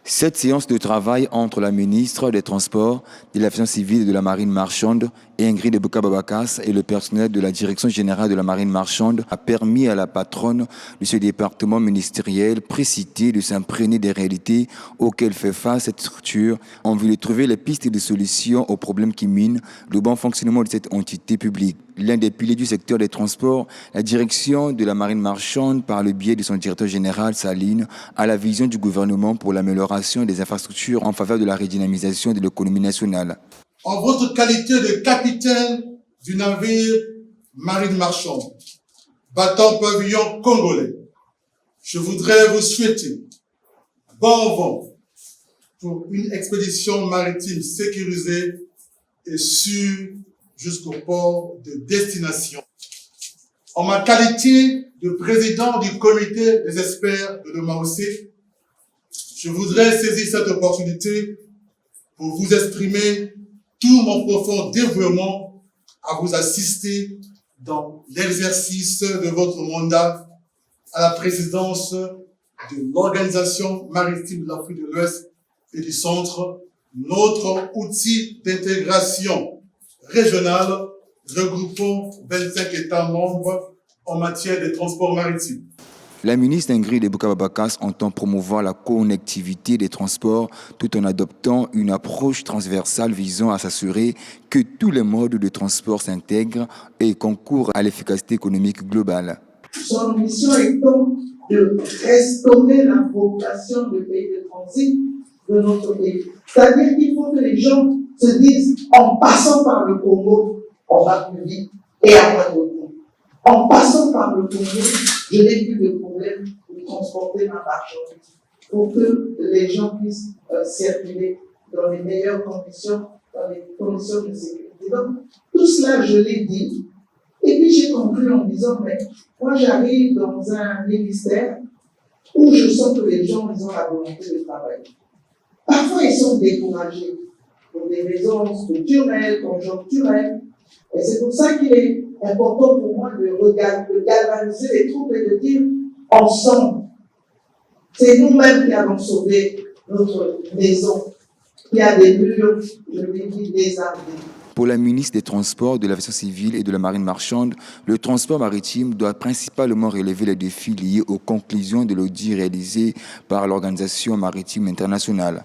Cette séance de travail entre la ministre des Transports, de l'Aviation civile et de la Marine marchande, Ingrid Ebouka-Babakas, et le personnel de la Direction générale de la Marine marchande a permis à la patronne de ce département ministériel précité de s'imprégner des réalités auxquelles fait face cette structure en vue de trouver les pistes de solutions aux problèmes qui minent le bon fonctionnement de cette entité publique. L'un des piliers du secteur des transports, la direction de la Marine marchande, par le biais de son directeur général, Saline, a la vision du gouvernement pour l'amélioration des infrastructures en faveur de la redynamisation de l'économie nationale. En votre qualité de capitaine du navire Marine marchande, battant pavillon congolais, je voudrais vous souhaiter bon vent pour une expédition maritime sécurisée et sûre jusqu'au port de destination. En ma qualité de président du comité des experts de l'OMAOC, je voudrais saisir cette opportunité pour vous exprimer tout mon profond dévouement à vous assister dans l'exercice de votre mandat à la présidence de l'Organisation maritime de l'Afrique de l'Ouest et du Centre, notre outil d'intégration régionale regroupant 25 États membres en matière de transport maritime. La ministre Ingrid Ebouka-Babakas entend promouvoir la connectivité des transports tout en adoptant une approche transversale visant à s'assurer que tous les modes de transport s'intègrent et concourent à l'efficacité économique globale. Son mission étant de restaurer la vocation de pays de transit de notre pays. C'est-à-dire qu'il faut que les gens se disent, en passant par le Congo, on va plus vite et à moins de coût. En passant par le Congo, je n'ai plus de problème de transporter ma marchandise pour que les gens puissent circuler dans les meilleures conditions, dans les conditions de sécurité. Donc, tout cela, je l'ai dit. Et puis, j'ai conclu en disant, mais moi, j'arrive dans un ministère où je sens que les gens, ils ont la volonté de travailler. Parfois, ils sont découragés pour des raisons structurelles, conjoncturelles. Et c'est pour ça qu'il est important pour moi de galvaniser les troupes et de dire ensemble, c'est nous-mêmes qui allons sauver notre maison, qui a des murs, je l'ai dit, désarmés. Pour la ministre des Transports, de l'Aviation civile et de la Marine marchande, le transport maritime doit principalement relever les défis liés aux conclusions de l'audit réalisé par l'Organisation maritime internationale.